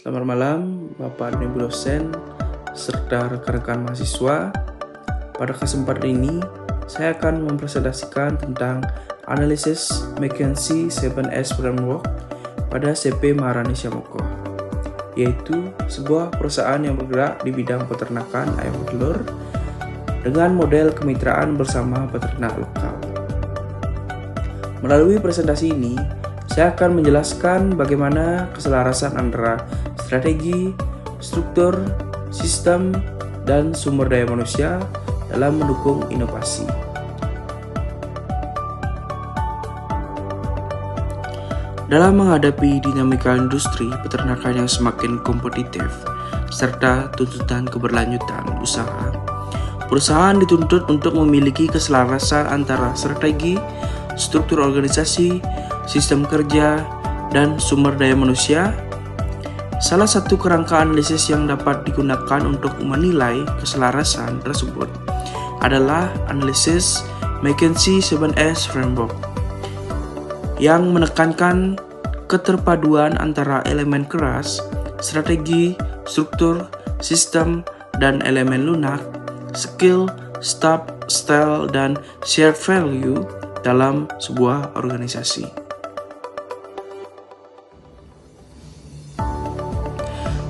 Selamat malam, Bapak dan Ibu dosen, serta rekan-rekan mahasiswa. Pada kesempatan ini, saya akan mempresentasikan tentang analisis McKinsey 7S Framework pada CP Maharani Syamoko, yaitu sebuah perusahaan yang bergerak di bidang peternakan ayam petelur dengan model kemitraan bersama peternak lokal. Melalui presentasi ini, saya akan menjelaskan bagaimana keselarasan antara strategi, struktur, sistem, dan sumber daya manusia dalam mendukung inovasi. Dalam menghadapi dinamika industri peternakan yang semakin kompetitif serta tuntutan keberlanjutan usaha, perusahaan dituntut untuk memiliki keselarasan antara strategi, struktur organisasi, sistem kerja, dan sumber daya manusia. Salah satu kerangka analisis yang dapat digunakan untuk menilai keselarasan tersebut adalah analisis McKinsey 7S Framework yang menekankan keterpaduan antara elemen keras, strategi, struktur, sistem, dan elemen lunak, skill, staff, style, dan shared value dalam sebuah organisasi.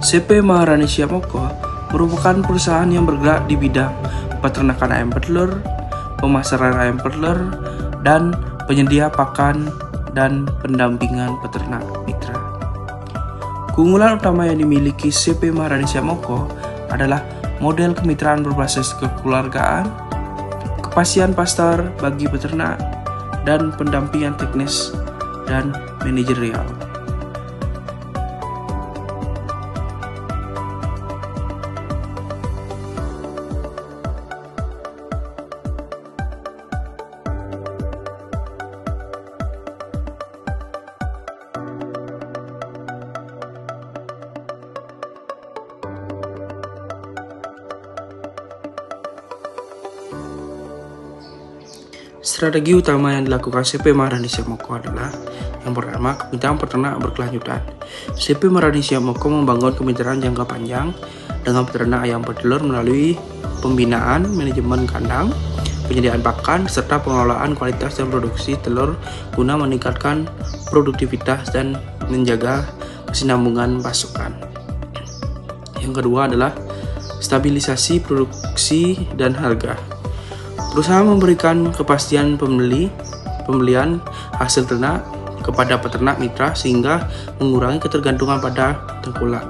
CP Maharani Syamoko merupakan perusahaan yang bergerak di bidang peternakan ayam petelur, pemasaran ayam petelur, dan penyedia pakan dan pendampingan peternak mitra. Keunggulan utama yang dimiliki CP Maharani Syamoko adalah model kemitraan berbasis kekeluargaan, kepastian pasar bagi peternak, dan pendampingan teknis dan manajerial. Strategi utama yang dilakukan CP Maharani Syamoko adalah yang pertama, kemitraan peternak berkelanjutan. CP Maharani Syamoko membangun kemitraan jangka panjang dengan peternak ayam petelur melalui pembinaan manajemen kandang, penyediaan pakan, serta pengelolaan kualitas dan produksi telur guna meningkatkan produktivitas dan menjaga kesinambungan pasokan. Yang kedua adalah stabilisasi produksi dan harga. Perusahaan memberikan kepastian pembelian hasil ternak kepada peternak mitra sehingga mengurangi ketergantungan pada tengkulak,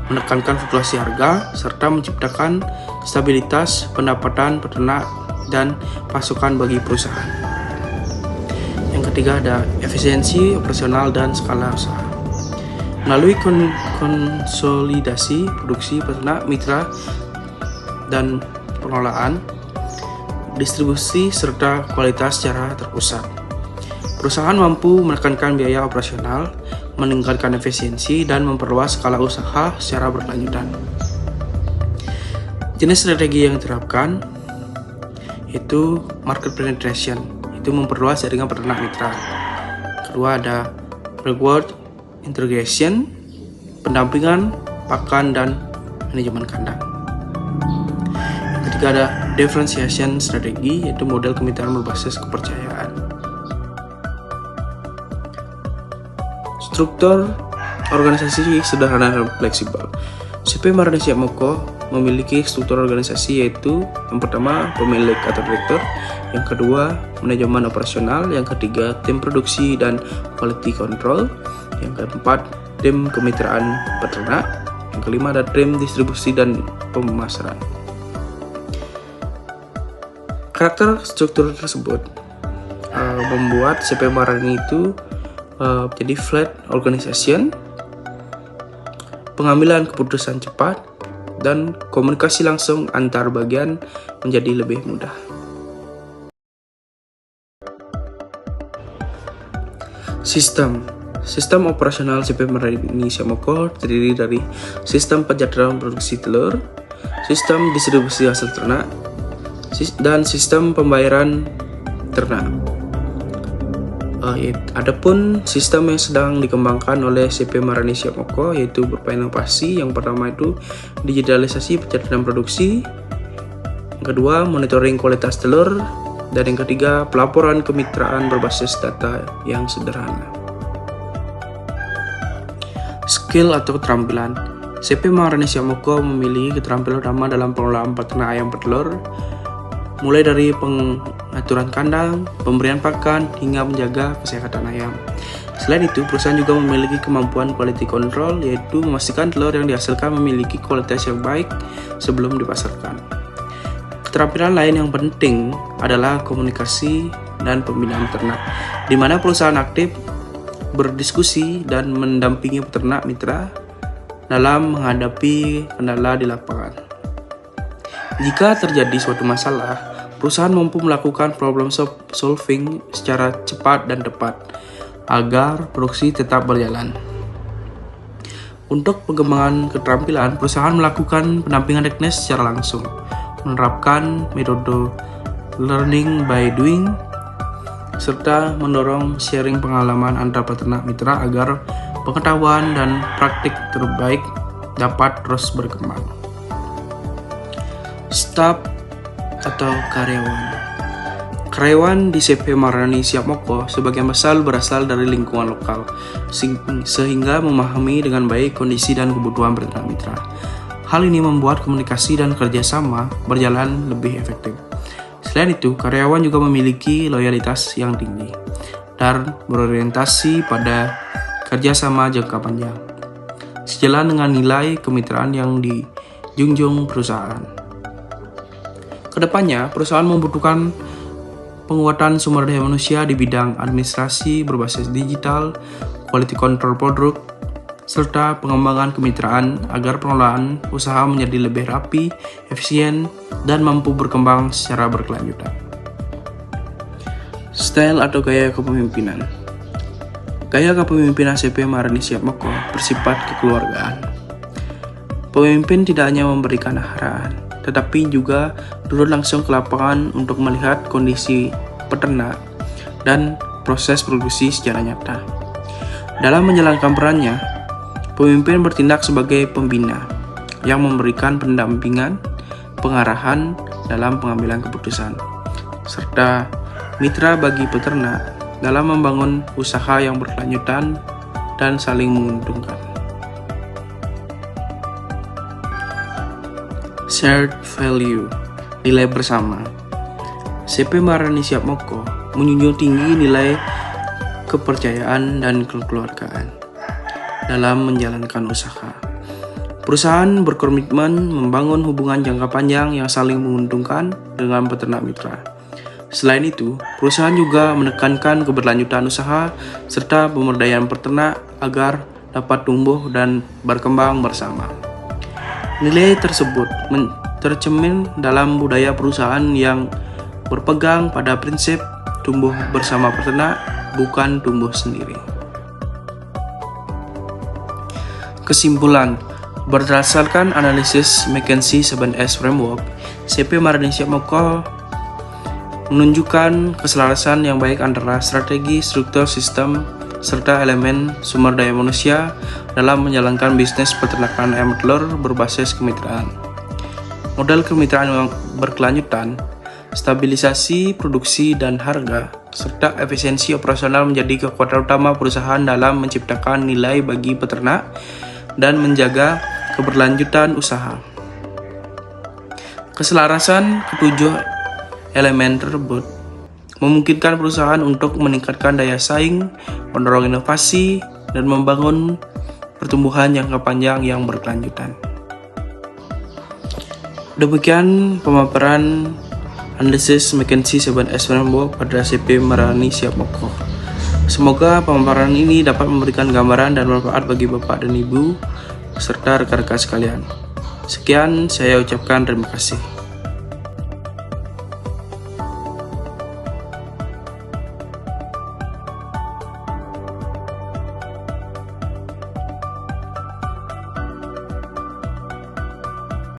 menekankan fluktuasi harga, serta menciptakan stabilitas pendapatan peternak dan pasokan bagi perusahaan. Yang ketiga ada efisiensi operasional dan skala usaha. Melalui konsolidasi produksi peternak mitra dan pengelolaan, distribusi, serta kualitas secara terpusat, perusahaan mampu menekankan biaya operasional, meningkatkan efisiensi, dan memperluas skala usaha secara berkelanjutan. Jenis strategi yang diterapkan yaitu market penetration, itu memperluas jaringan peternak mitra. Kedua ada reward integration, pendampingan pakan dan manajemen kandang. Ketiga ada differentiation strategi, yaitu model kemitraan berbasis kepercayaan. Struktur organisasi sederhana dan fleksibel. CP Maharani Syamoko memiliki struktur organisasi yaitu yang pertama pemilik atau direktur, yang kedua manajemen operasional, yang ketiga tim produksi dan quality control, yang keempat tim kemitraan peternak, yang kelima ada tim distribusi dan pemasaran. Karakter struktur tersebut membuat CP Maharani itu jadi flat organization, pengambilan keputusan cepat, dan komunikasi langsung antar bagian menjadi lebih mudah. Sistem operasional CP Maharani Syamoko terdiri dari sistem penjadwalan produksi telur, sistem distribusi hasil ternak, dan sistem pembayaran ternak. Adapun sistem yang sedang dikembangkan oleh CP Marani Siap Moko yaitu berupa inovasi. Yang pertama itu digitalisasi pencatatan produksi, yang kedua monitoring kualitas telur, dan yang ketiga pelaporan kemitraan berbasis data yang sederhana. Skill atau keterampilan. CP Marani Siap Moko memiliki keterampilan utama dalam pengelolaan peternak ayam petelur, mulai dari pengaturan kandang, pemberian pakan, hingga menjaga kesehatan ayam. Selain itu, perusahaan juga memiliki kemampuan quality control, yaitu memastikan telur yang dihasilkan memiliki kualitas yang baik sebelum dipasarkan. Keterampilan lain yang penting adalah komunikasi dan pembinaan ternak, di mana perusahaan aktif berdiskusi dan mendampingi peternak mitra dalam menghadapi kendala di lapangan. Jika terjadi suatu masalah, perusahaan mampu melakukan problem solving secara cepat dan tepat agar produksi tetap berjalan. Untuk pengembangan keterampilan, perusahaan melakukan pendampingan teknis secara langsung, menerapkan metode learning by doing, serta mendorong sharing pengalaman antar peternak mitra agar pengetahuan dan praktik terbaik dapat terus berkembang. Staf atau karyawan. Karyawan di CP Marani Siap Moko sebagian besar berasal dari lingkungan lokal, sehingga memahami dengan baik kondisi dan kebutuhan peternak mitra. Hal ini membuat komunikasi dan kerjasama berjalan lebih efektif. Selain itu, karyawan juga memiliki loyalitas yang tinggi dan berorientasi pada kerjasama jangka panjang, sejalan dengan nilai kemitraan yang dijunjung perusahaan. Kedepannya, perusahaan membutuhkan penguatan sumber daya manusia di bidang administrasi berbasis digital, quality control produk, serta pengembangan kemitraan agar pengelolaan usaha menjadi lebih rapi, efisien, dan mampu berkembang secara berkelanjutan. Style atau gaya kepemimpinan. Gaya kepemimpinan CP Marani Siap Moko bersifat kekeluargaan. Pemimpin tidak hanya memberikan arahan, tetapi juga turun langsung ke lapangan untuk melihat kondisi peternak dan proses produksi secara nyata. Dalam menjalankan perannya, pemimpin bertindak sebagai pembina yang memberikan pendampingan, pengarahan dalam pengambilan keputusan, serta mitra bagi peternak dalam membangun usaha yang berkelanjutan dan saling menguntungkan. Shared value, nilai bersama. CP Marani Siap Moko menjunjung tinggi nilai kepercayaan dan kekeluargaan dalam menjalankan usaha. Perusahaan berkomitmen membangun hubungan jangka panjang yang saling menguntungkan dengan peternak mitra. Selain itu, perusahaan juga menekankan keberlanjutan usaha serta pemberdayaan peternak agar dapat tumbuh dan berkembang bersama. Nilai tersebut tercermin dalam budaya perusahaan yang berpegang pada prinsip tumbuh bersama peternak, bukan tumbuh sendiri. Kesimpulan, berdasarkan analisis McKinsey 7S Framework, CP Marani Siap Moko menunjukkan keselarasan yang baik antara strategi, struktur, sistem, serta elemen sumber daya manusia dalam menjalankan bisnis peternakan ayam telur berbasis kemitraan. Model kemitraan yang berkelanjutan, stabilisasi produksi dan harga, serta efisiensi operasional menjadi kekuatan utama perusahaan dalam menciptakan nilai bagi peternak dan menjaga keberlanjutan usaha. Keselarasan ketujuh elemen tersebut memungkinkan perusahaan untuk meningkatkan daya saing, mendorong inovasi, dan membangun pertumbuhan jangka panjang yang berkelanjutan. Demikian pemaparan analisis McKinsey 7S Framework pada CP Marani Siap Moko. Semoga pemaparan ini dapat memberikan gambaran dan manfaat bagi Bapak dan Ibu serta rekan-rekan sekalian. Sekian, saya ucapkan terima kasih.